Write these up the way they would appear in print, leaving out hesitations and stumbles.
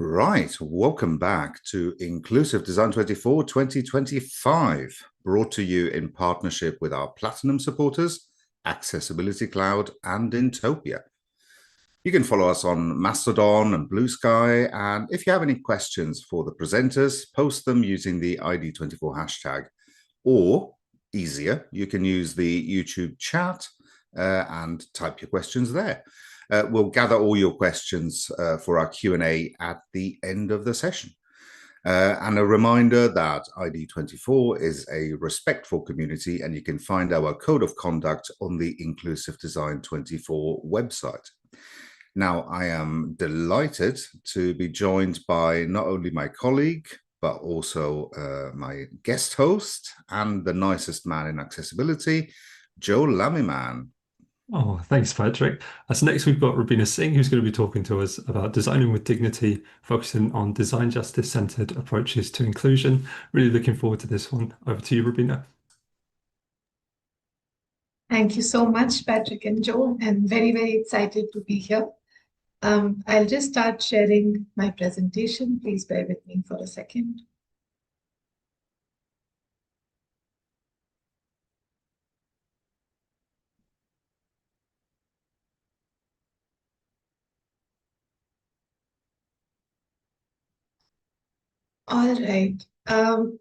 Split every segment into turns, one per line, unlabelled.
Right, welcome back to Inclusive Design 24 2025, brought to you in partnership with our Platinum supporters, Accessibility Cloud, and Intopia. You can follow us on Mastodon and Blue Sky, and if you have any questions for the presenters, post them using the ID24 hashtag, or easier, you can use the YouTube chat and type your questions there. We'll gather all your questions for our Q&A at the end of the session. And a reminder that ID24 is a respectful community, and you can find our code of conduct on the Inclusive Design 24 website. Now, I am delighted to be joined by not only my colleague, but also my guest host and the nicest man in accessibility, Joe Lamiman.
Oh, thanks, Patrick. So next we've got Rubina Singh, who's going to be talking to us about designing with dignity, focusing on design justice-centered approaches to inclusion. Really looking forward to this one. Over to you, Rubina.
Thank you so much, Patrick and Joe. I'm very, very excited to be here. I'll just start sharing my presentation. Please bear with me for a second. All right.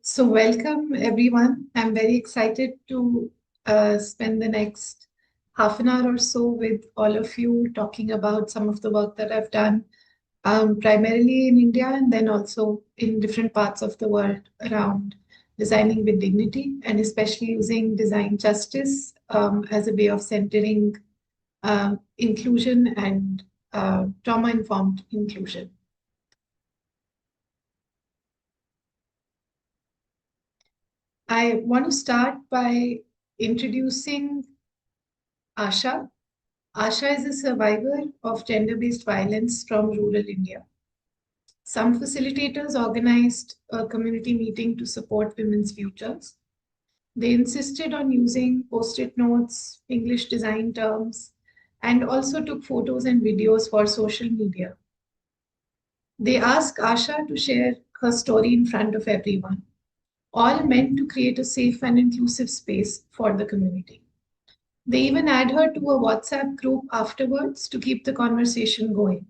So welcome, everyone. I'm very excited to spend the next half an hour or so with all of you talking about some of the work that I've done, primarily in India and then also in different parts of the world around designing with dignity, and especially using design justice as a way of centering inclusion and trauma-informed inclusion. I want to start by introducing Asha. Asha is a survivor of gender-based violence from rural India. Some facilitators organized a community meeting to support women's futures. They insisted on using post-it notes, English design terms, and also took photos and videos for social media. They asked Asha to share her story in front of everyone, all meant to create a safe and inclusive space for the community. They even add her to a WhatsApp group afterwards to keep the conversation going.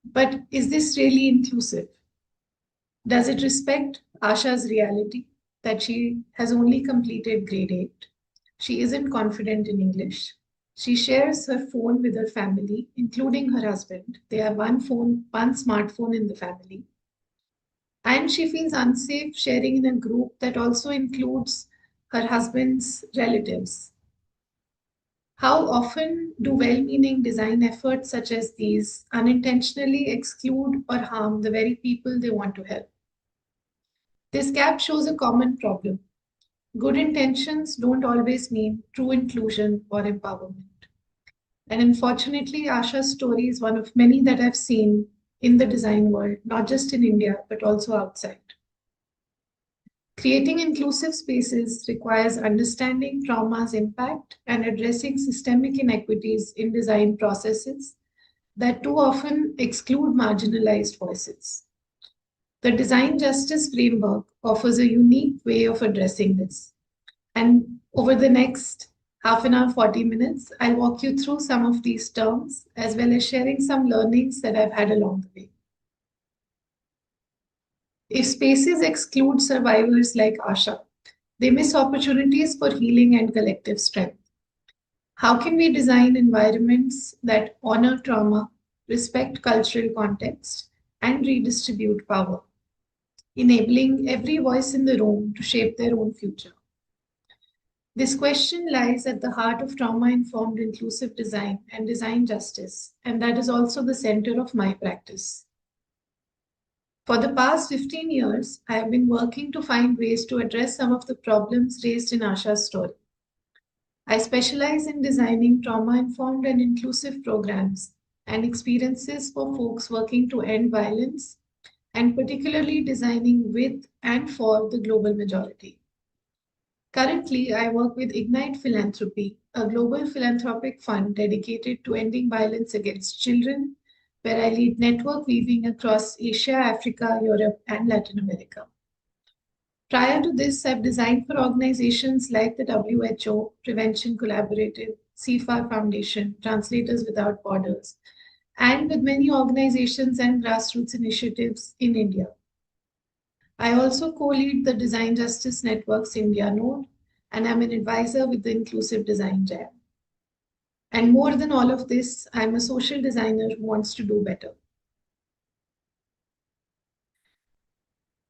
But is this really inclusive? Does it respect Asha's reality that she has only completed grade 8? She isn't confident in English. She shares her phone with her family, including her husband. They have one smartphone in the family. And she feels unsafe sharing in a group that also includes her husband's relatives. How often do well-meaning design efforts such as these unintentionally exclude or harm the very people they want to help? This gap shows a common problem. Good intentions don't always mean true inclusion or empowerment. And unfortunately, Asha's story is one of many that I've seen in the design world, not just in India, but also outside. Creating inclusive spaces requires understanding trauma's impact and addressing systemic inequities in design processes that too often exclude marginalized voices. The design justice framework offers a unique way of addressing this. And over the next half an hour, 40 minutes, I'll walk you through some of these terms, as well as sharing some learnings that I've had along the way. If spaces exclude survivors like Asha, they miss opportunities for healing and collective strength. How can we design environments that honor trauma, respect cultural context, and redistribute power, enabling every voice in the room to shape their own future? This question lies at the heart of trauma-informed inclusive design and design justice, and that is also the center of my practice. For the past 15 years, I have been working to find ways to address some of the problems raised in Asha's story. I specialize in designing trauma-informed and inclusive programs and experiences for folks working to end violence, and particularly designing with and for the global majority. Currently, I work with Ignite Philanthropy, a global philanthropic fund dedicated to ending violence against children, where I lead network weaving across Asia, Africa, Europe, and Latin America. Prior to this, I've designed for organizations like the WHO, Prevention Collaborative, CFAR Foundation, Translators Without Borders, and with many organizations and grassroots initiatives in India. I also co-lead the Design Justice Network's India node, and I'm an advisor with the Inclusive Design Jam. And more than all of this, I'm a social designer who wants to do better.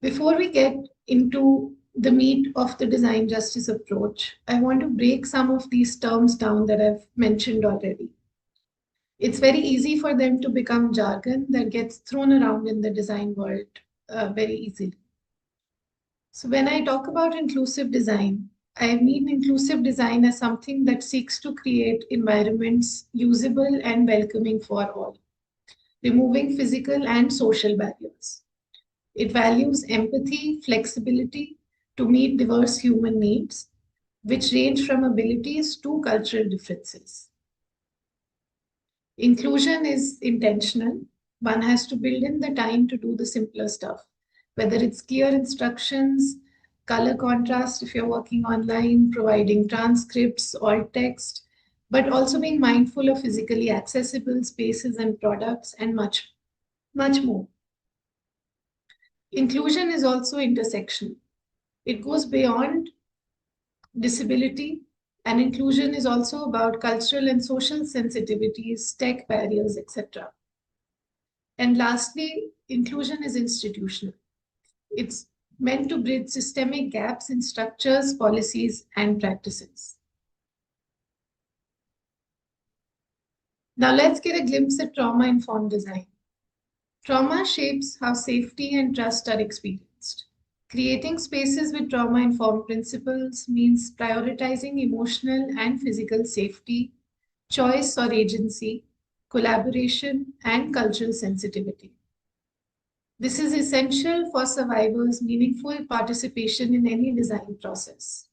Before we get into the meat of the design justice approach, I want to break some of these terms down that I've mentioned already. It's very easy for them to become jargon that gets thrown around in the design world very easily. So when I talk about inclusive design, I mean inclusive design as something that seeks to create environments usable and welcoming for all, removing physical and social barriers. It values empathy, flexibility to meet diverse human needs, which range from abilities to cultural differences. Inclusion is intentional. One has to build in the time to do the simpler stuff, whether it's clear instructions, color contrast if you're working online, providing transcripts, alt text, but also being mindful of physically accessible spaces and products and much, much more. Inclusion is also intersectional. It goes beyond disability, and inclusion is also about cultural and social sensitivities, tech barriers, etc. And lastly, inclusion is institutional. It's meant to bridge systemic gaps in structures, policies, and practices. Now let's get a glimpse at trauma-informed design. Trauma shapes how safety and trust are experienced. Creating spaces with trauma-informed principles means prioritizing emotional and physical safety, choice or agency, collaboration, and cultural sensitivity. This is essential for survivors' meaningful participation in any design process.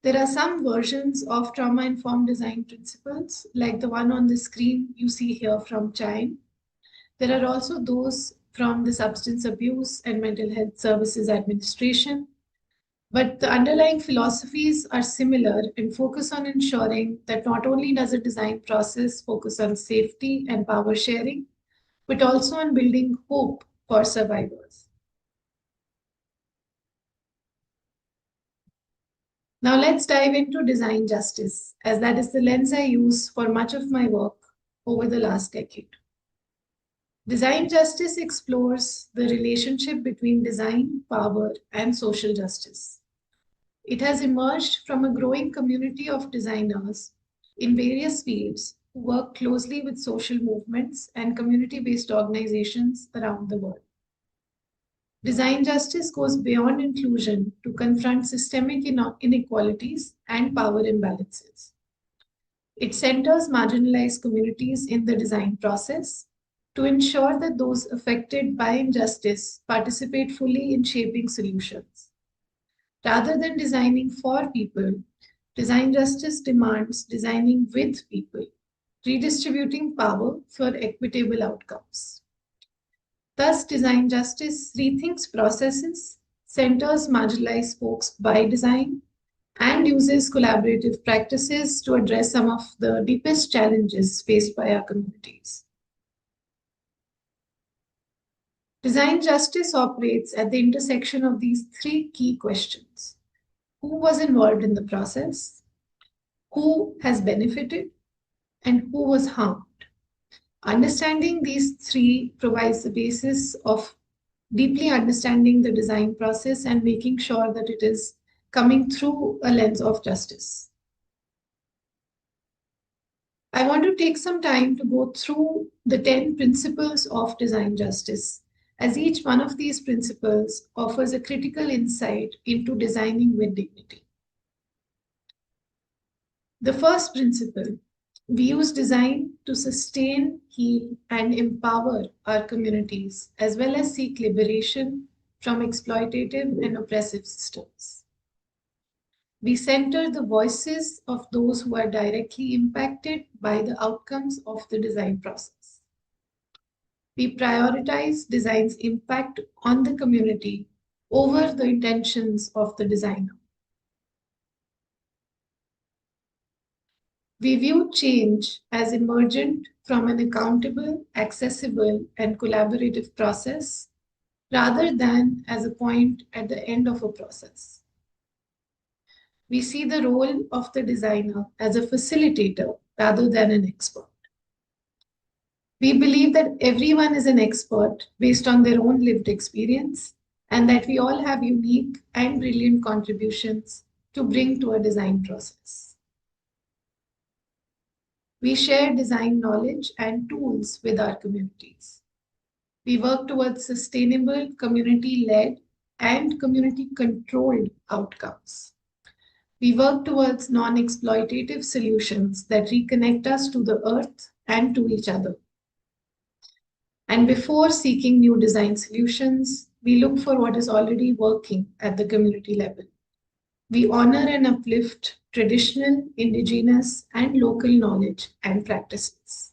There are some versions of trauma-informed design principles, like the one on the screen you see here from Chime. There are also those from the Substance Abuse and Mental Health Services Administration, but the underlying philosophies are similar and focus on ensuring that not only does a design process focus on safety and power sharing, but also on building hope for survivors. Now let's dive into design justice, as that is the lens I use for much of my work over the last decade. Design justice explores the relationship between design, power, and social justice. It has emerged from a growing community of designers in various fields who work closely with social movements and community-based organizations around the world. Design justice goes beyond inclusion to confront systemic inequalities and power imbalances. It centers marginalized communities in the design process to ensure that those affected by injustice participate fully in shaping solutions. Rather than designing for people, design justice demands designing with people, redistributing power for equitable outcomes. Thus, design justice rethinks processes, centers marginalized folks by design, and uses collaborative practices to address some of the deepest challenges faced by our communities. Design justice operates at the intersection of these three key questions. Who was involved in the process? Who has benefited? And who was harmed? Understanding these three provides the basis of deeply understanding the design process and making sure that it is coming through a lens of justice. I want to take some time to go through the 10 principles of design justice, as each one of these principles offers a critical insight into designing with dignity. The first principle, we use design to sustain, heal, and empower our communities, as well as seek liberation from exploitative and oppressive systems. We center the voices of those who are directly impacted by the outcomes of the design process. we prioritize design's impact on the community over the intentions of the designer. We view change as emergent from an accountable, accessible, and collaborative process rather than as a point at the end of a process. We see the role of the designer as a facilitator rather than an expert. We believe that everyone is an expert based on their own lived experience and that we all have unique and brilliant contributions to bring to a design process. We share design knowledge and tools with our communities. We work towards sustainable, community-led, and community-controlled outcomes. We work towards non-exploitative solutions that reconnect us to the earth and to each other. And before seeking new design solutions, we look for what is already working at the community level. We honor and uplift traditional, indigenous, and local knowledge and practices.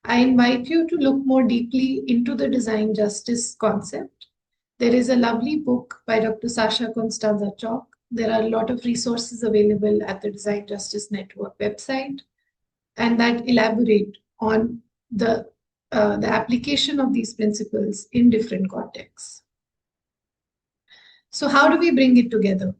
I invite you to look more deeply into the design justice concept. There is a lovely book by Dr. Sasha Constanza Chalk. There are a lot of resources available at the Design Justice Network website, and that elaborate on the application of these principles in different contexts. So how do we bring it together?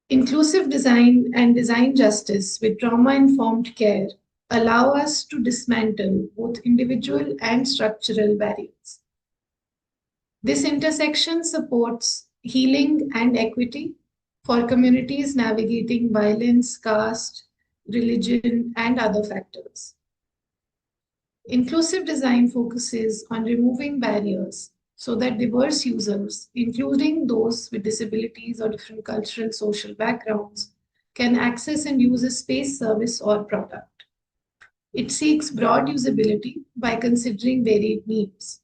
Inclusive design and design justice with trauma-informed care allow us to dismantle both individual and structural barriers. This intersection supports healing and equity for communities navigating violence, caste, religion, and other factors. Inclusive design focuses on removing barriers so that diverse users, including those with disabilities or different cultural and social backgrounds, can access and use a space, service, or product. It seeks broad usability by considering varied needs.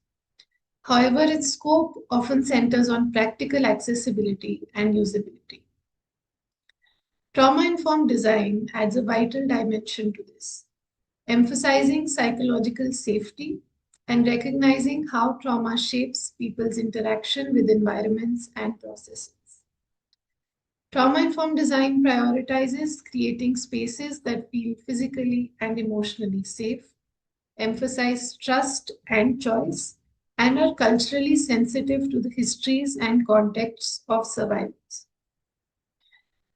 However, its scope often centers on practical accessibility and usability. Trauma-informed design adds a vital dimension to this, emphasizing psychological safety and recognizing how trauma shapes people's interaction with environments and processes. Trauma-informed design prioritizes creating spaces that feel physically and emotionally safe, emphasize trust and choice, and are culturally sensitive to the histories and contexts of survivors.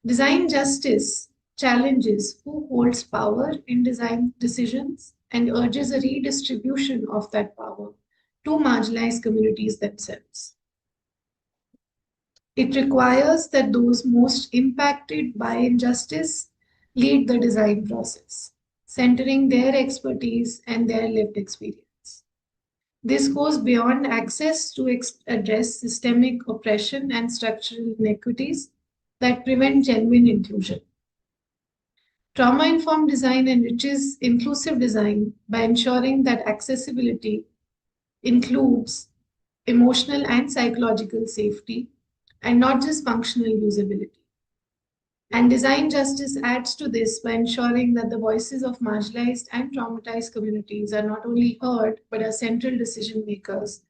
Design justice challenges who holds power in design decisions and urges a redistribution of that power to marginalized communities themselves. It requires that those most impacted by injustice lead the design process, centering their expertise and their lived experience. This goes beyond access to address systemic oppression and structural inequities that prevent genuine inclusion. Trauma-informed design enriches inclusive design by ensuring that accessibility includes emotional and psychological safety and not just functional usability. And design justice adds to this by ensuring that the voices of marginalized and traumatized communities are not only heard, but are central decision makers,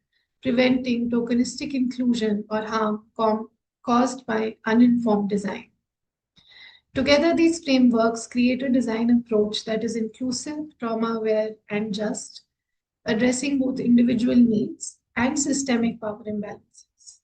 preventing tokenistic inclusion or harm caused by uninformed design. Together, these frameworks create a design approach that is inclusive, trauma-aware, and just, addressing both individual needs and systemic power imbalances.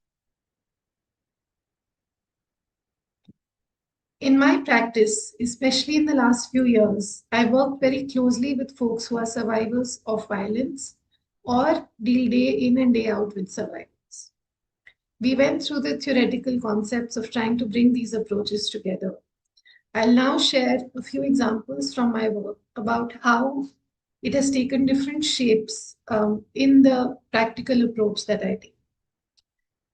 In my practice, especially in the last few years, I worked very closely with folks who are survivors of violence or deal day in and day out with survivors. We went through the theoretical concepts of trying to bring these approaches together. I'll now share a few examples from my work about how it has taken different shapes in the practical approach that I take.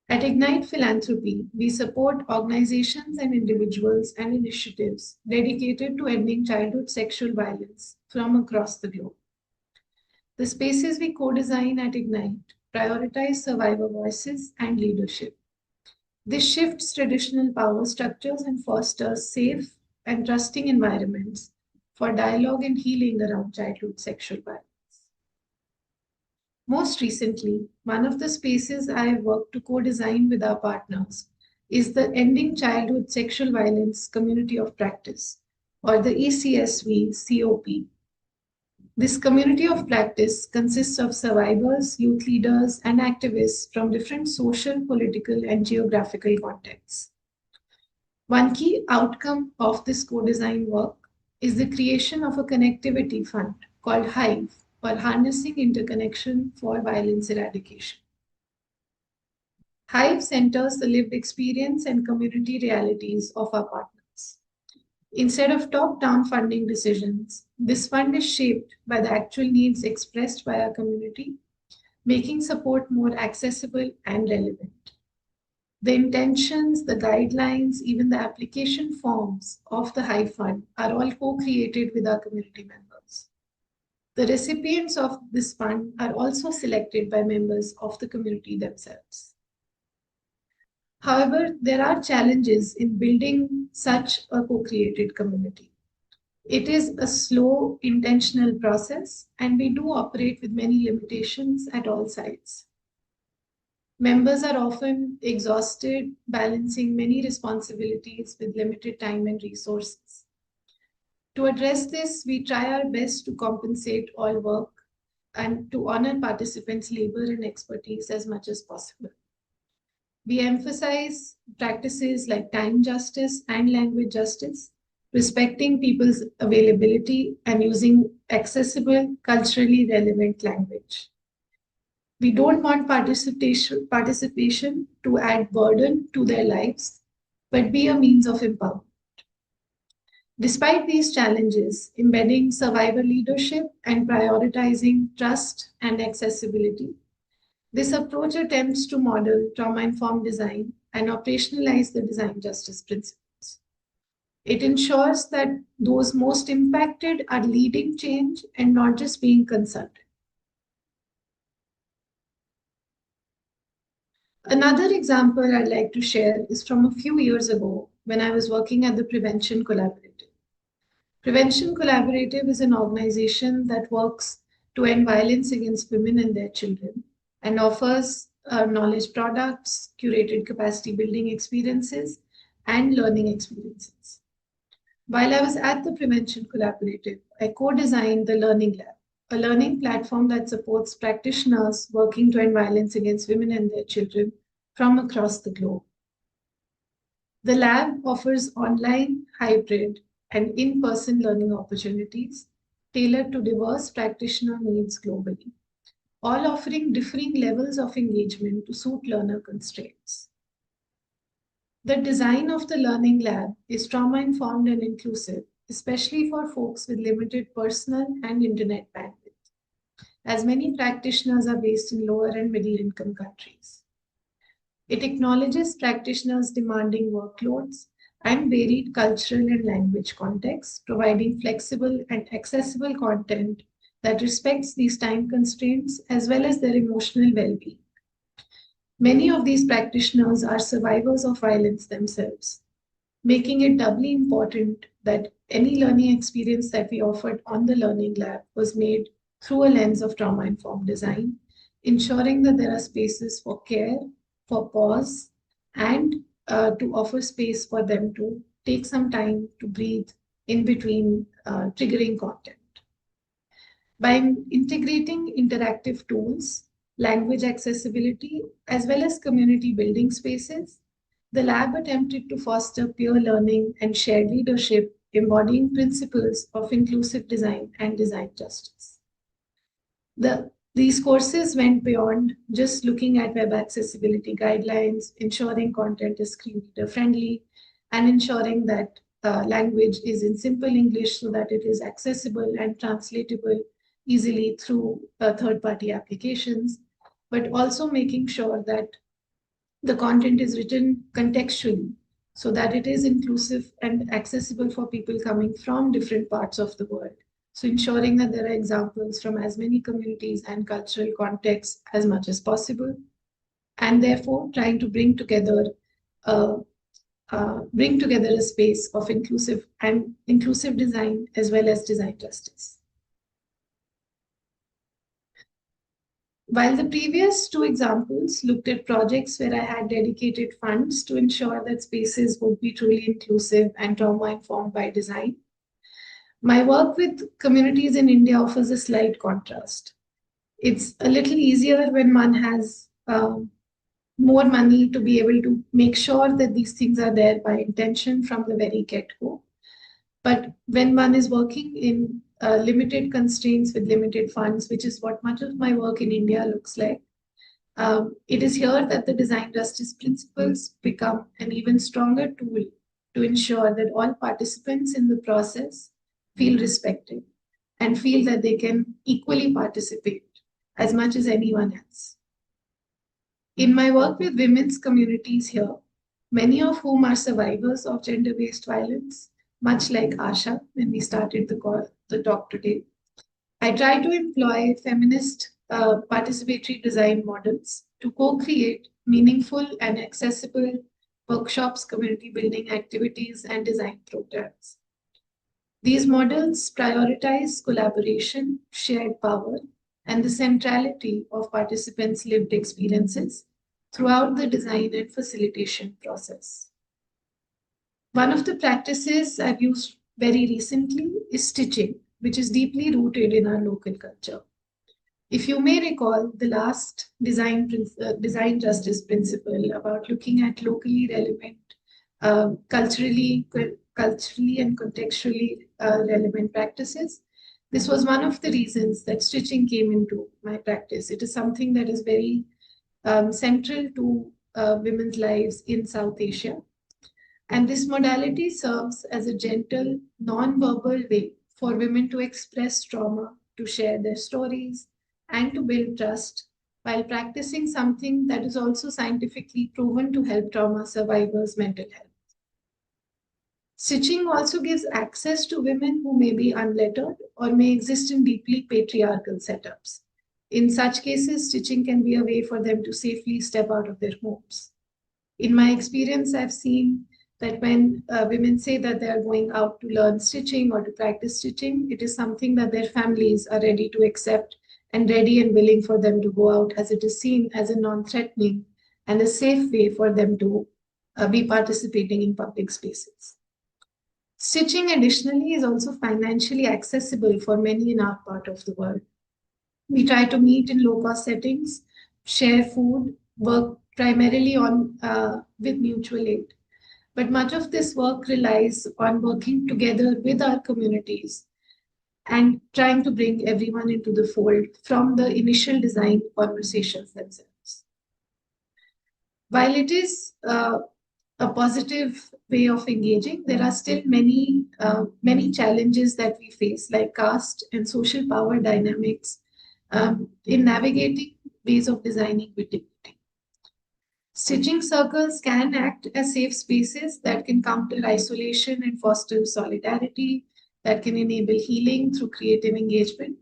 At Ignite Philanthropy, we support organizations and individuals and initiatives dedicated to ending childhood sexual violence from across the globe. The spaces we co-design at Ignite prioritize survivor voices and leadership. This shifts traditional power structures and fosters safe and trusting environments for dialogue and healing around childhood sexual violence. Most recently, one of the spaces I have worked to co-design with our partners is the Ending Childhood Sexual Violence Community of Practice, or the ECSV COP. This community of practice consists of survivors, youth leaders, and activists from different social, political, and geographical contexts. One key outcome of this co-design work is the creation of a connectivity fund called HIVE, or Harnessing Interconnection for Violence Eradication. HIVE centers the lived experience and community realities of our partners. Instead of top-down funding decisions, this fund is shaped by the actual needs expressed by our community, making support more accessible and relevant. The intentions, the guidelines, even the application forms of the HIVE fund are all co-created with our community members. The recipients of this fund are also selected by members of the community themselves. However, there are challenges in building such a co-created community. It is a slow, intentional process, and we do operate with many limitations at all sides. Members are often exhausted, balancing many responsibilities with limited time and resources. To address this, we try our best to compensate all work and to honor participants' labor and expertise as much as possible. We emphasize practices like time justice and language justice, respecting people's availability and using accessible, culturally relevant language. We don't want participation to add burden to their lives, but be a means of empowerment. Despite these challenges, embedding survivor leadership and prioritizing trust and accessibility, this approach attempts to model trauma-informed design and operationalize the design justice principles. It ensures that those most impacted are leading change and not just being consulted. Another example I'd like to share is from a few years ago when I was working at the Prevention Collaborative. Prevention Collaborative is an organization that works to end violence against women and their children and offers knowledge products, curated capacity building experiences, and learning experiences. While I was at the Prevention Collaborative, I co-designed the Learning Lab, a learning platform that supports practitioners working to end violence against women and their children from across the globe. The lab offers online, hybrid, and in-person learning opportunities tailored to diverse practitioner needs globally, all offering differing levels of engagement to suit learner constraints. The design of the Learning Lab is trauma-informed and inclusive, especially for folks with limited personal and internet bandwidth, as many practitioners are based in lower and middle-income countries. It acknowledges practitioners' demanding workloads and varied cultural and language contexts, providing flexible and accessible content that respects these time constraints as well as their emotional well-being. Many of these practitioners are survivors of violence themselves, making it doubly important that any learning experience that we offered on the Learning Lab was made through a lens of trauma-informed design, ensuring that there are spaces for care, for pause, and to offer space for them to take some time to breathe in between triggering content. By integrating interactive tools, language accessibility, as well as community building spaces, the lab attempted to foster peer learning and shared leadership, embodying principles of inclusive design and design justice. These courses went beyond just looking at web accessibility guidelines, ensuring content is screen reader friendly, and ensuring that language is in simple English so that it is accessible and translatable easily through third-party applications, but also making sure that the content is written contextually so that it is inclusive and accessible for people coming from different parts of the world. So ensuring that there are examples from as many communities and cultural contexts as much as possible, and therefore trying to bring together a space of inclusive design as well as design justice. While the previous two examples looked at projects where I had dedicated funds to ensure that spaces would be truly inclusive and trauma-informed by design, my work with communities in India offers a slight contrast. It's a little easier when one has more money to be able to make sure that these things are there by intention from the very get-go. But when one is working in limited constraints with limited funds, which is what much of my work in India looks like, it is here that the design justice principles become an even stronger tool to ensure that all participants in the process feel respected and feel that they can equally participate as much as anyone else. In my work with women's communities here, many of whom are survivors of gender-based violence, much like Asha when we started the talk today, I try to employ feminist participatory design models to co-create meaningful and accessible workshops, community building activities, and design programs. These models prioritize collaboration, shared power, and the centrality of participants' lived experiences throughout the design and facilitation process. One of the practices I've used very recently is stitching, which is deeply rooted in our local culture. If you may recall the last design justice principle about looking at locally relevant, culturally and contextually relevant practices, this was one of the reasons that stitching came into my practice. It is something that is very central to women's lives in South Asia. And this modality serves as a gentle, non-verbal way for women to express trauma, to share their stories, and to build trust while practicing something that is also scientifically proven to help trauma survivors' mental health. Stitching also gives access to women who may be unlettered or may exist in deeply patriarchal setups. In such cases, stitching can be a way for them to safely step out of their homes. In my experience, I've seen that when women say that they are going out to learn stitching or to practice stitching, it is something that their families are ready to accept and ready and willing for them to go out, as it is seen as a non-threatening and a safe way for them to be participating in public spaces. Stitching, additionally, is also financially accessible for many in our part of the world. We try to meet in low-cost settings, share food, work primarily on with mutual aid. But much of this work relies on working together with our communities and trying to bring everyone into the fold from the initial design conversations themselves. While it is a positive way of engaging, there are still many challenges that we face, like caste and social power dynamics in navigating ways of designing with dignity. Stitching circles can act as safe spaces that can counter isolation and foster solidarity, that can enable healing through creative engagement.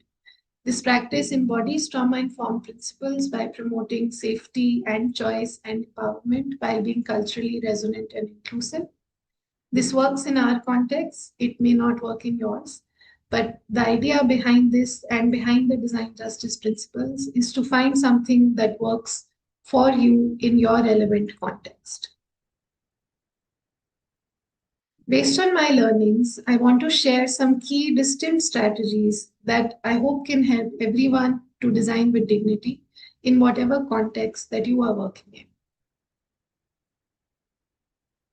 This practice embodies trauma-informed principles by promoting safety and choice and empowerment while being culturally resonant and inclusive. This works in our context. It may not work in yours, but the idea behind this and behind the design justice principles is to find something that works for you in your relevant context. Based on my learnings, I want to share some key distinct strategies that I hope can help everyone to design with dignity in whatever context that you are working in.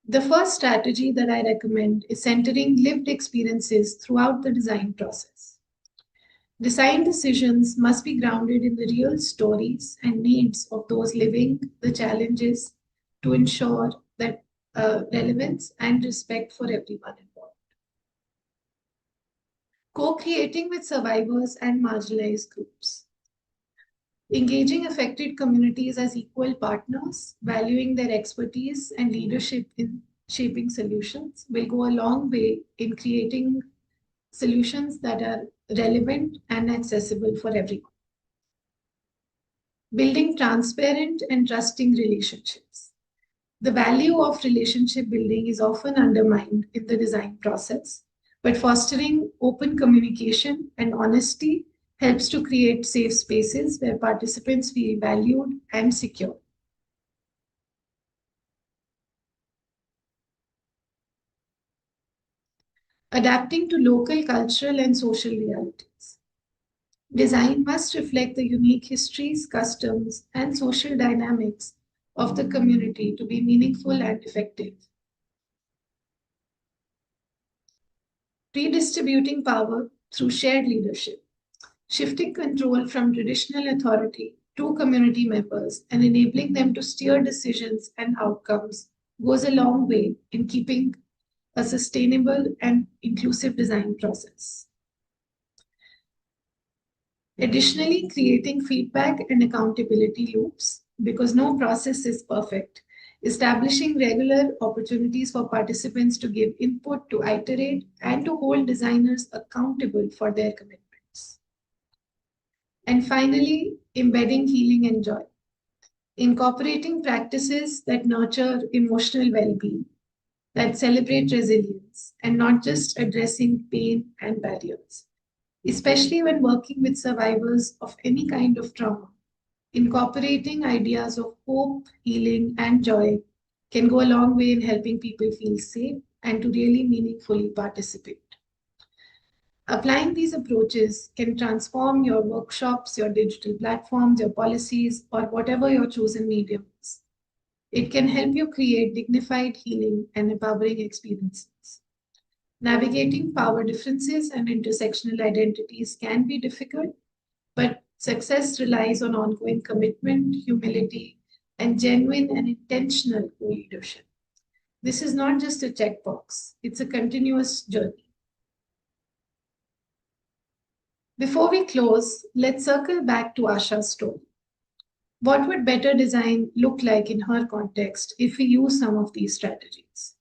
The first strategy that I recommend is centering lived experiences throughout the design process. Design decisions must be grounded in the real stories and needs of those living the challenges to ensure that relevance and respect for everyone involved. Co-creating with survivors and marginalized groups. Engaging affected communities as equal partners, valuing their expertise and leadership in shaping solutions will go a long way in creating solutions that are relevant and accessible for everyone. Building transparent and trusting relationships. The value of relationship building is often undermined in the design process, but fostering open communication and honesty helps to create safe spaces where participants feel valued and secure. Adapting to local cultural and social realities. Design must reflect the unique histories, customs, and social dynamics of the community to be meaningful and effective. Redistributing power through shared leadership. Shifting control from traditional authority to community members and enabling them to steer decisions and outcomes goes a long way in keeping a sustainable and inclusive design process. Additionally, creating feedback and accountability loops, because no process is perfect. Establishing regular opportunities for participants to give input, to iterate, and to hold designers accountable for their commitments. And finally, embedding healing and joy. Incorporating practices that nurture emotional well-being, that celebrate resilience, and not just addressing pain and barriers. Especially when working with survivors of any kind of trauma, incorporating ideas of hope, healing, and joy can go a long way in helping people feel safe and to really meaningfully participate. Applying these approaches can transform your workshops, your digital platforms, your policies, or whatever your chosen medium is. It can help you create dignified, healing, and empowering experiences. Navigating power differences and intersectional identities can be difficult, but success relies on ongoing commitment, humility, and genuine and intentional co-leadership. This is not just a checkbox, it's a continuous journey. Before we close, let's circle back to Asha's story. What would better design look like in her context if we use some of these strategies?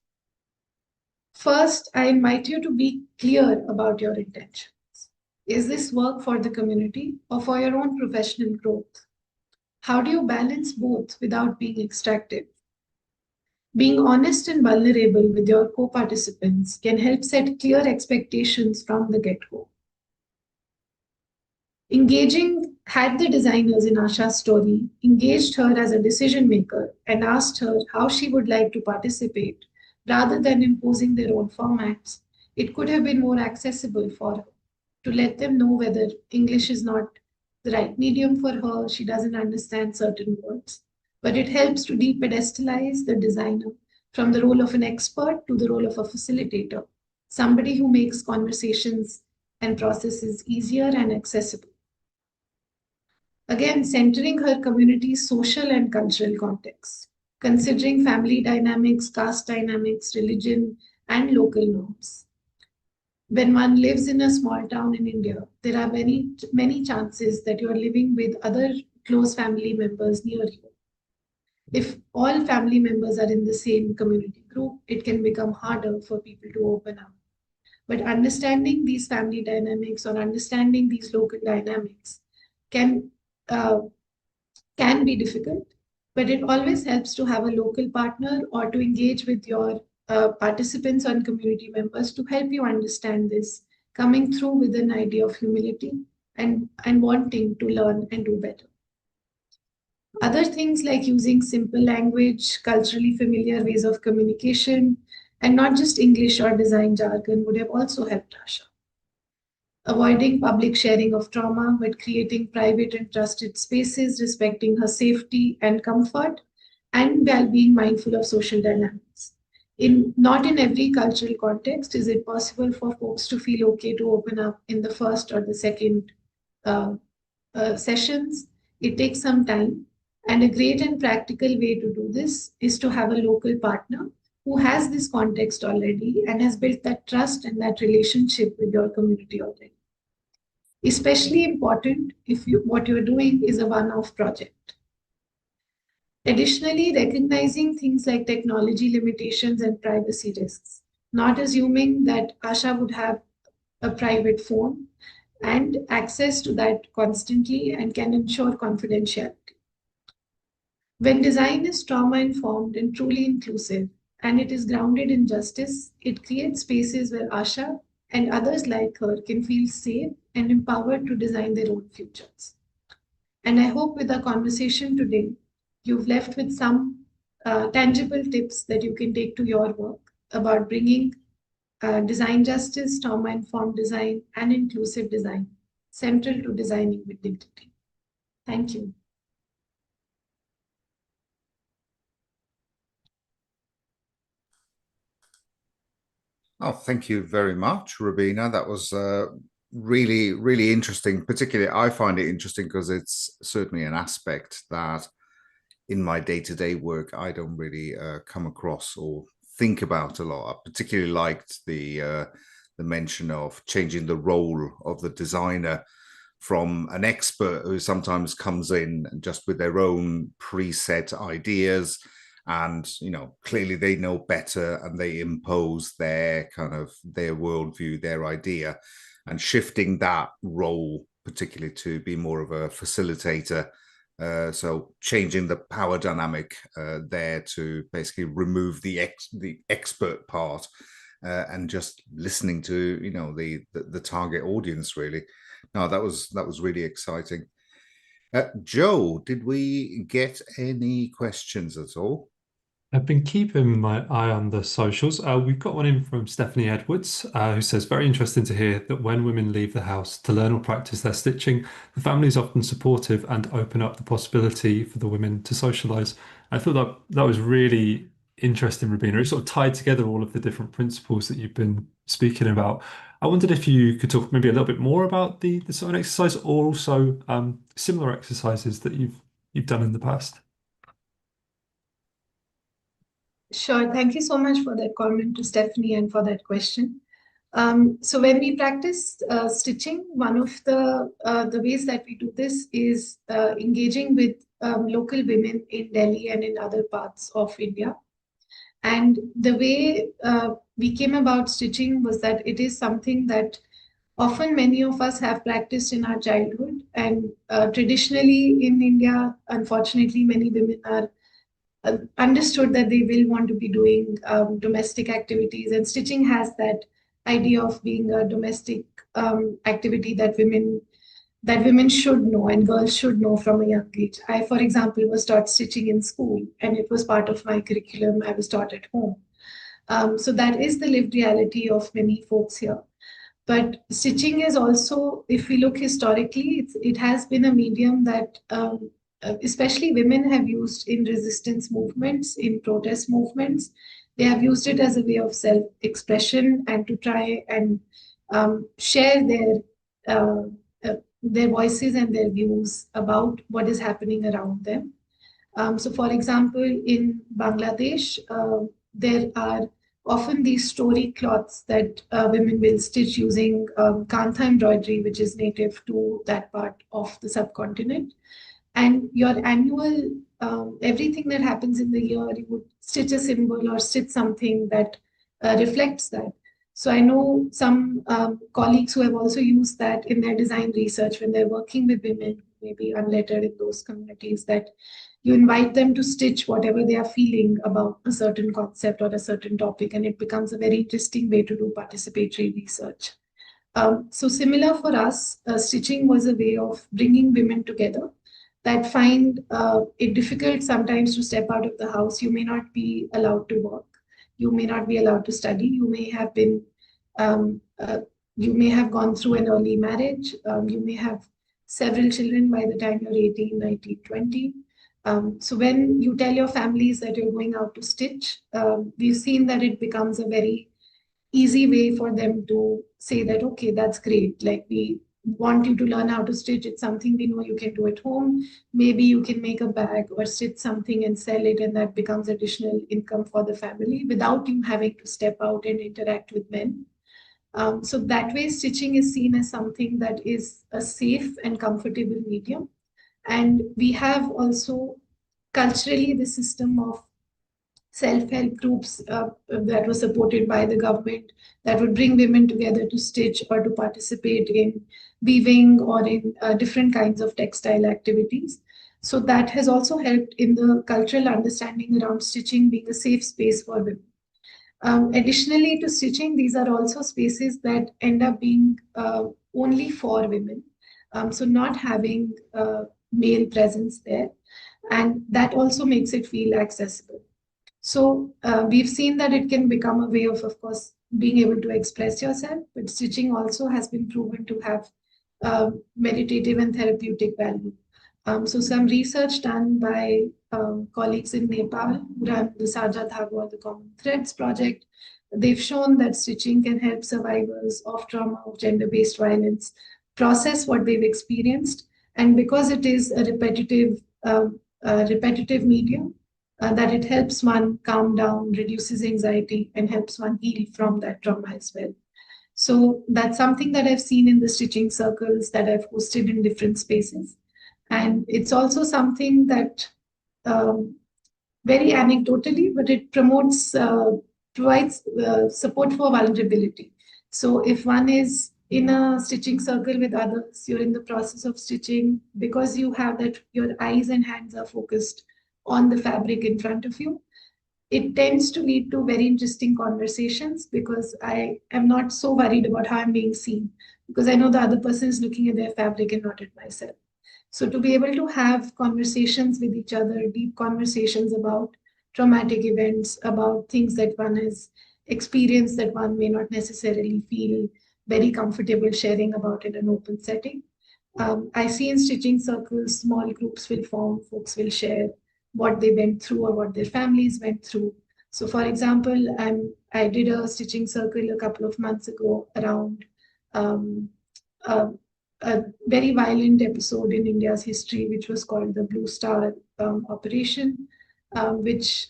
First, I invite you to be clear about your intentions. Is this work for the community or for your own professional growth? How do you balance both without being extractive? Being honest and vulnerable with your co-participants can help set clear expectations from the get-go. Had the designers in Asha's story engaged her as a decision maker and asked her how she would like to participate, rather than imposing their own formats, it could have been more accessible for her to let them know whether English is not the right medium for her, she doesn't understand certain words. But it helps to de-pedestalize the designer from the role of an expert to the role of a facilitator, somebody who makes conversations and processes easier and accessible. Again, centering her community's social and cultural context, considering family dynamics, caste dynamics, religion, and local norms. When one lives in a small town in India, there are many chances that you are living with other close family members near you. If all family members are in the same community group, it can become harder for people to open up. But understanding these family dynamics or understanding these local dynamics can be difficult, but it always helps to have a local partner or to engage with your participants and community members to help you understand this, coming through with an idea of humility and wanting to learn and do better. Other things like using simple language, culturally familiar ways of communication, and not just English or design jargon would have also helped Asha. Avoiding public sharing of trauma, but creating private and trusted spaces, respecting her safety and comfort, and while being mindful of social dynamics. Not in every cultural context is it possible for folks to feel okay to open up in the first or the second sessions. It takes some time, and a great and practical way to do this is to have a local partner who has this context already and has built that trust and that relationship with your community already. Especially important if what you're doing is a one-off project. Additionally, recognizing things like technology limitations and privacy risks, not assuming that Asha would have a private phone and access to that constantly and can ensure confidentiality. When design is trauma-informed and truly inclusive, and it is grounded in justice, it creates spaces where Asha and others like her can feel safe and empowered to design their own futures. And I hope with our conversation today, you've left with some tangible tips that you can take to your work about bringing design justice, trauma-informed design, and inclusive design central to designing with dignity. Thank you.
Oh, thank you very much, Rubina. That was really, really interesting. Particularly, I find it interesting because it's certainly an aspect that in my day-to-day work, I don't really come across or think about a lot. I particularly liked the mention of changing the role of the designer from an expert who sometimes comes in just with their own preset ideas, and clearly they know better and they impose their worldview, their idea, and shifting that role particularly to be more of a facilitator. So changing the power dynamic there to basically remove the expert part and just listening to the target audience, really. No, that was really exciting. Joe, did we get any questions at all?
I've been keeping my eye on the socials. We've got one in from Stephanie Edwards, who says, very interesting to hear that when women leave the house to learn or practice their stitching, the family is often supportive and open up the possibility for the women to socialize. I thought that was really interesting, Rubina. It sort of tied together all of the different principles that you've been speaking about. I wondered if you could talk maybe a little bit more about the sort of exercise, or also similar exercises that you've done in the past.
Sure. Thank you so much for that comment to Stephanie and for that question. So when we practice stitching, one of the ways that we do this is engaging with local women in Delhi and in other parts of India. And the way we came about stitching was that it is something that often many of us have practiced in our childhood. And traditionally in India, unfortunately, many women are understood that they will want to be doing domestic activities, and stitching has that idea of being a domestic activity that women should know and girls should know from a young age. I, for example, was taught stitching in school, and it was part of my curriculum. I was taught at home. So that is the lived reality of many folks here. But stitching is also, if we look historically, it has been a medium that especially women have used in resistance movements, in protest movements. They have used it as a way of self-expression and to try and share their voices and their views about what is happening around them. So for example, in Bangladesh, there are often these story cloths that women will stitch using kantha embroidery, which is native to that part of the subcontinent. And your annual, everything that happens in the year, you would stitch a symbol or stitch something that reflects that. So I know some colleagues who have also used that in their design research when they're working with women, maybe unlettered in those communities, that you invite them to stitch whatever they are feeling about a certain concept or a certain topic, and it becomes a very interesting way to do participatory research. So similar for us, stitching was a way of bringing women together that find it difficult sometimes to step out of the house. You may not be allowed to work. You may not be allowed to study. You may have been, you may have gone through an early marriage. You may have several children by the time you're 18, 19, 20. So when you tell your families that you're going out to stitch, we've seen that it becomes a very easy way for them to say that, okay, that's great. Like, we want you to learn how to stitch. It's something we know you can do at home. Maybe you can make a bag or stitch something and sell it, and that becomes additional income for the family without you having to step out and interact with men. So that way, stitching is seen as something that is a safe and comfortable medium. And we have also culturally the system of self-help groups that was supported by the government that would bring women together to stitch or to participate in weaving or in different kinds of textile activities. So that has also helped in the cultural understanding around stitching being a safe space for women. Additionally to stitching, these are also spaces that end up being only for women. So not having male presence there. And that also makes it feel accessible. So we've seen that it can become a way of course, being able to express yourself, but stitching also has been proven to have meditative and therapeutic value. So some research done by colleagues in Nepal who run the Saja Dhago or the Common Threads project, they've shown that stitching can help survivors of trauma, of gender-based violence, process what they've experienced. And because it is a repetitive medium, that it helps one calm down, reduces anxiety, and helps one heal from that trauma as well. So that's something that I've seen in the stitching circles that I've hosted in different spaces. And it's also something that very anecdotally, but it provides support for vulnerability. So if one is in a stitching circle with others, you're in the process of stitching, because you have that, your eyes and hands are focused on the fabric in front of you, it tends to lead to very interesting conversations, because I am not so worried about how I'm being seen, because I know the other person is looking at their fabric and not at myself. So to be able to have conversations with each other, deep conversations about traumatic events, about things that one has experienced that one may not necessarily feel very comfortable sharing about in an open setting. I see in stitching circles, small groups will form, folks will share what they went through or what their families went through. So for example, I did a stitching circle a couple of months ago around a very violent episode in India's history, which was called the Blue Star operation, which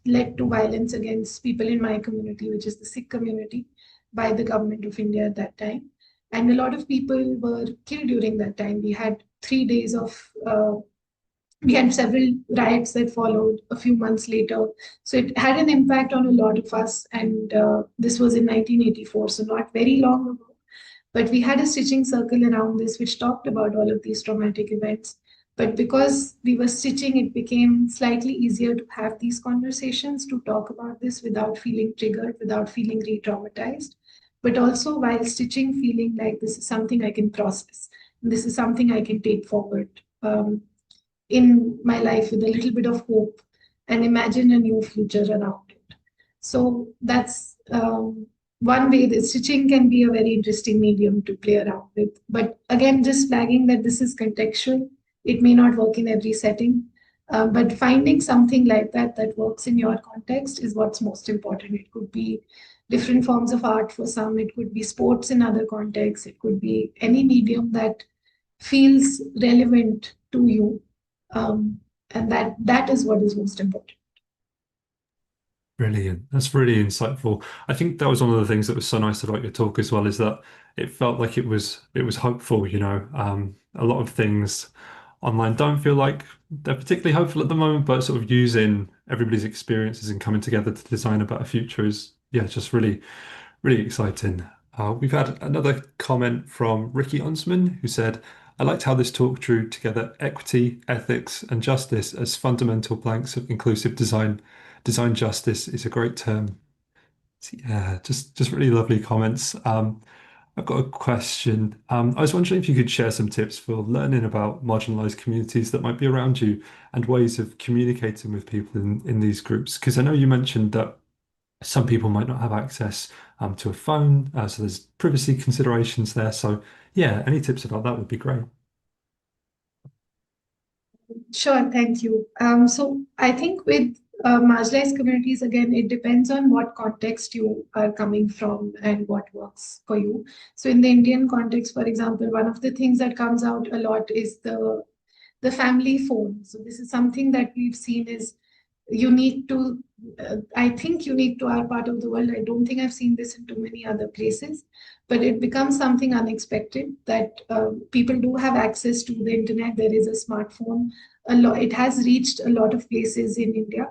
led to violence against people in my community, which is the Sikh community, by the government of India at that time. And a lot of people were killed during that time. We had 3 days of we had several riots that followed a few months later. So it had an impact on a lot of us. And this was in 1984, so not very long ago. But we had a stitching circle around this, which talked about all of these traumatic events. But because we were stitching, it became slightly easier to have these conversations, to talk about this without feeling triggered, without feeling re-traumatized. But also while stitching, feeling like this is something I can process. This is something I can take forward in my life with a little bit of hope and imagine a new future around it. So that's one way that stitching can be a very interesting medium to play around with. But again, just flagging that this is contextual. It may not work in every setting, but finding something like that that works in your context is what's most important. It could be different forms of art for some. It could be sports in other contexts. It could be any medium that feels relevant to you. And that is what is most important.
Brilliant. That's really insightful. I think that was one of the things that was so nice about your talk as well, is that it felt like it was hopeful, you know. A lot of things online don't feel like they're particularly hopeful at the moment, but sort of using everybody's experiences and coming together to design a better future is, yeah, just really, really exciting. We've had another comment from Ricky Onsman, who said, I liked how this talk drew together equity, ethics, and justice as fundamental planks of inclusive design. Design justice is a great term. So, yeah, just really lovely comments. I've got a question. I was wondering if you could share some tips for learning about marginalized communities that might be around you and ways of communicating with people in these groups. Because I know you mentioned that some people might not have access to a phone, so there's privacy considerations there. So yeah, any tips about that would be great.
Sure, thank you. So I think with marginalized communities, again, it depends on what context you are coming from and what works for you. So in the Indian context, for example, one of the things that comes out a lot is the family phone. So this is something that we've seen is unique to, I think unique to our part of the world. I don't think I've seen this in too many other places, but it becomes something unexpected that people do have access to the internet. There is a smartphone. It has reached a lot of places in India,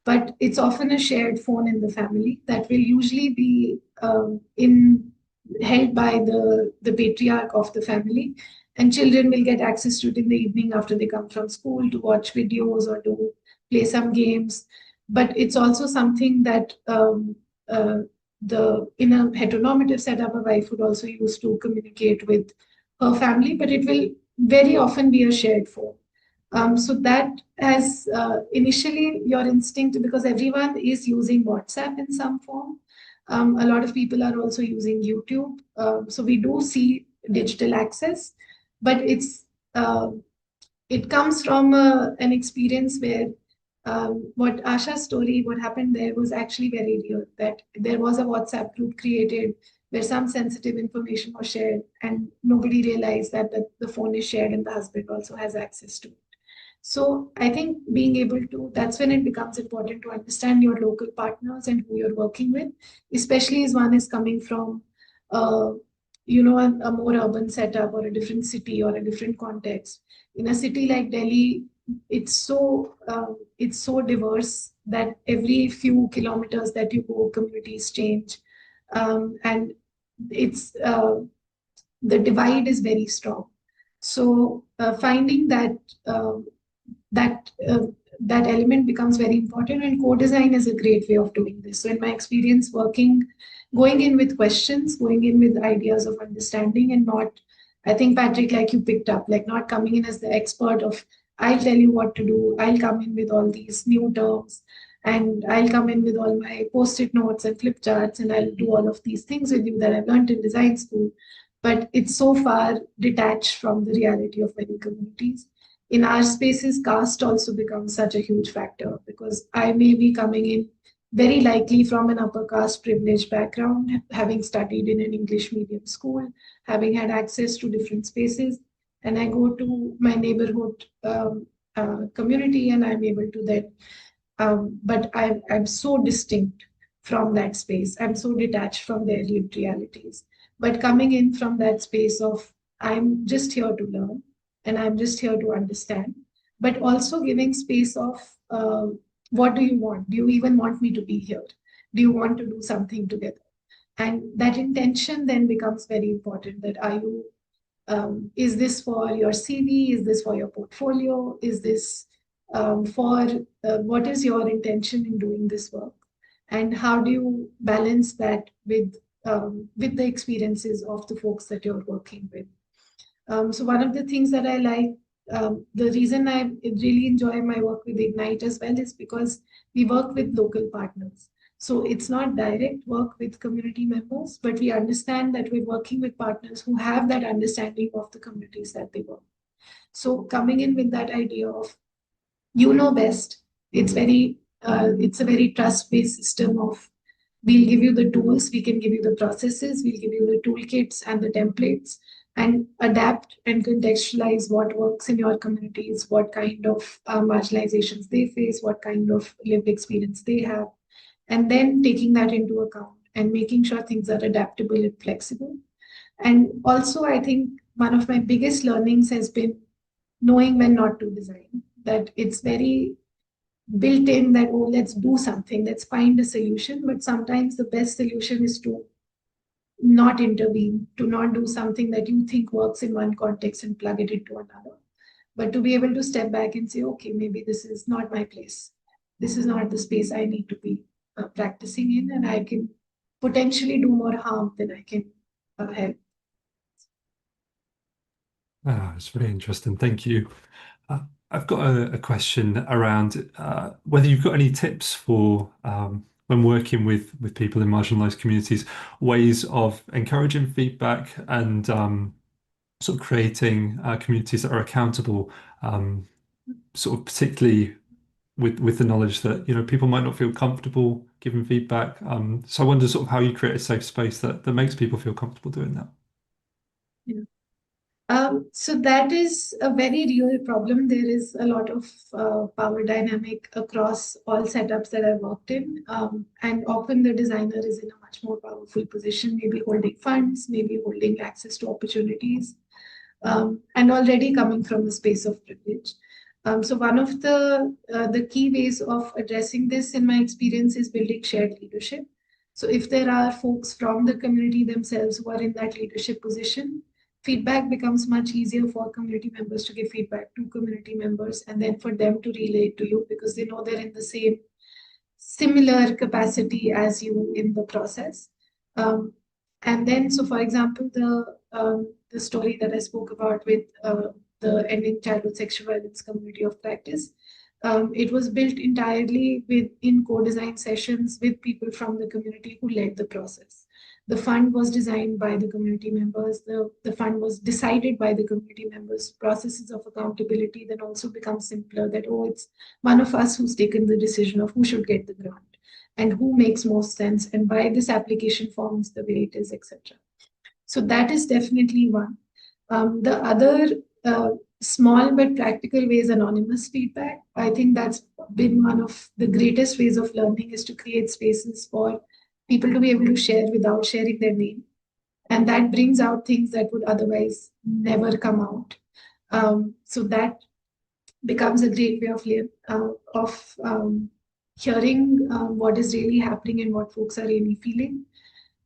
but it's often a shared phone in the family that will usually be held by the patriarch of the family, and children will get access to it in the evening after they come from school to watch videos or to play some games. But it's also something that in a heteronormative setup, a wife would also use to communicate with her family, but it will very often be a shared phone. So that has initially your instinct, because everyone is using WhatsApp in some form. A lot of people are also using YouTube. So we do see digital access, but it comes from an experience where what Asha's story, what happened there was actually very real, that there was a WhatsApp group created where some sensitive information was shared and nobody realized that the phone is shared and the husband also has access to it. So I think being able to, that's when it becomes important to understand your local partners and who you're working with, especially as one is coming from, a more urban setup or a different city or a different context. In a city like Delhi, it's so diverse that every few kilometers that you go, communities change, and it's the divide is very strong. So finding that that that element becomes very important, and co-design is a great way of doing this. So in my experience going in with questions, going in with ideas of understanding, and not, I think, Patrick, like you picked up, like not coming in as the expert of, I'll tell you what to do, I'll come in with all these new terms, and I'll come in with all my post-it notes and flip charts, and I'll do all of these things with you that I've learned in design school. But it's so far detached from the reality of many communities. In our spaces, caste also becomes such a huge factor, because I may be coming in very likely from an upper caste privileged background, having studied in an English medium school, having had access to different spaces, and I go to my neighborhood community and I'm able to then, but I'm so distinct from that space. I'm so detached from their lived realities. But coming in from that space of, I'm just here to learn, and I'm just here to understand, but also giving space of, what do you want? Do you even want me to be here? Do you want to do something together? And that intention then becomes very important, that are you, is this for your CV? Is this for your portfolio? Is this what is your intention in doing this work? And how do you balance that with the experiences of the folks that you're working with? So one of the things that I like, the reason I really enjoy my work with Ignite as well, is because we work with local partners. So it's not direct work with community members, but we understand that we're working with partners who have that understanding of the communities that they work. So coming in with that idea of, you know best, it's a very trust-based system of, we'll give you the tools, we can give you the processes, we'll give you the toolkits and the templates, and adapt and contextualize what works in your communities, what kind of marginalizations they face, what kind of lived experience they have, and then taking that into account and making sure things are adaptable and flexible. And also, I think one of my biggest learnings has been knowing when not to design, that it's very built in that, oh, let's do something, let's find a solution. But sometimes the best solution is to not intervene, to not do something that you think works in one context and plug it into another, but to be able to step back and say, okay, maybe this is not my place. This is not the space I need to be practicing in, and I can potentially do more harm than I can help.
It's very interesting. Thank you. I've got a question around whether you've got any tips for when working with people in marginalised communities, ways of encouraging feedback and sort of creating communities that are accountable, sort of particularly with the knowledge that, people might not feel comfortable giving feedback. So I wonder sort of how you create a safe space that makes people feel comfortable doing that.
Yeah. So that is a very real problem. There is a lot of power dynamic across all setups that I've worked in. And often the designer is in a much more powerful position, maybe holding funds, maybe holding access to opportunities, and already coming from a space of privilege. So one of the key ways of addressing this, in my experience, is building shared leadership. So if there are folks from the community themselves who are in that leadership position, feedback becomes much easier for community members to give feedback to community members, and then for them to relay it to you, because they know they're in the similar capacity as you in the process. And then, so for example, the story that I spoke about with the Ending Childhood Sexual Violence Community of Practice, it was built entirely in co-design sessions with people from the community who led the process. The fund was designed by the community members. The fund was decided by the community members. Processes of accountability then also become simpler, that, oh, it's one of us who's taken the decision of who should get the grant and who makes most sense and why this application forms the way it is, etc. So that is definitely one. The other small but practical way is anonymous feedback. I think that's been one of the greatest ways of learning, is to create spaces for people to be able to share without sharing their name. And that brings out things that would otherwise never come out. So that becomes a great way of hearing what is really happening and what folks are really feeling.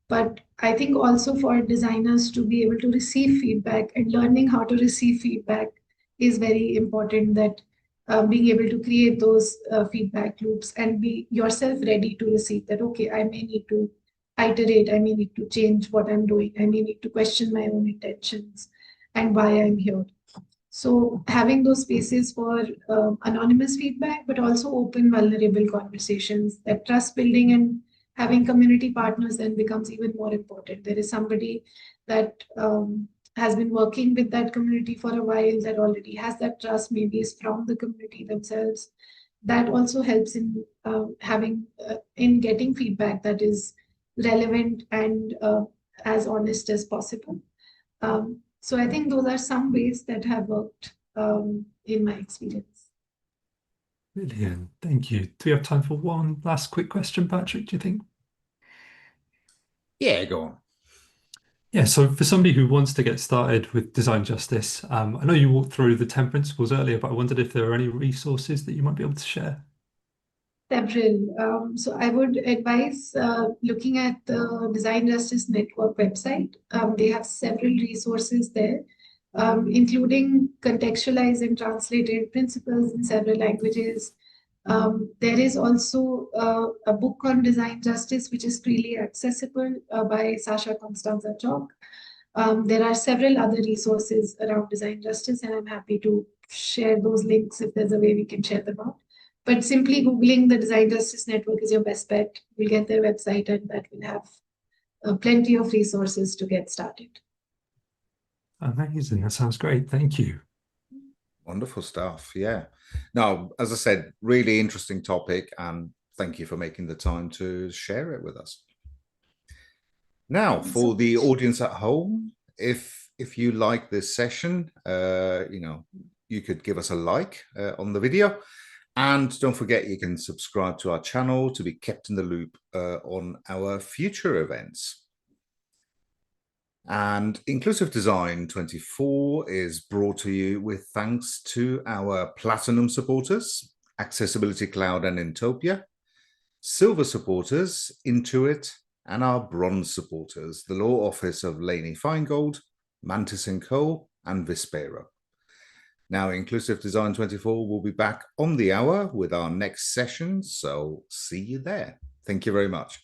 But I think also for designers to be able to receive feedback and learning how to receive feedback is very important, that being able to create those feedback loops and be yourself ready to receive that, okay, I may need to iterate, I may need to change what I'm doing, I may need to question my own intentions and why I'm here. So having those spaces for anonymous feedback, but also open, vulnerable conversations, that trust building and having community partners then becomes even more important. There is somebody that has been working with that community for a while, that already has that trust, maybe is from the community themselves. That also helps in in getting feedback that is relevant and as honest as possible. So I think those are some ways that have worked in my experience.
Brilliant. Thank you. Do we have time for one last quick question, Patrick, do you think?
Yeah, go on.
Yeah, so for somebody who wants to get started with design justice, I know you walked through the 10 principles earlier, but I wondered if there are any resources that you might be able to share.
Several. So I would advise looking at the Design Justice Network website. They have several resources there, including contextualized and translated principles in several languages. There is also a book on design justice, which is freely accessible by Sasha Constanza Chalk. There are several other resources around design justice, and I'm happy to share those links if there's a way we can share them out. But simply Googling the Design Justice Network is your best bet. You'll get their website, and that will have plenty of resources to get started.
Amazing. That sounds great. Thank you.
Wonderful stuff. Yeah. Now, as I said, really interesting topic, and thank you for making the time to share it with us. Now, for the audience at home, if you like this session, you could give us a like on the video. And don't forget, you can subscribe to our channel to be kept in the loop on our future events. And Inclusive Design 24 is brought to you with thanks to our Platinum supporters, Accessibility Cloud and Intopia, Silver supporters, Intuit, and our Bronze supporters, the Law Office of Laney Feingold, Mantis & Co, and Vispero. Now, Inclusive Design 24 will be back on the hour with our next session, so see you there. Thank you very much.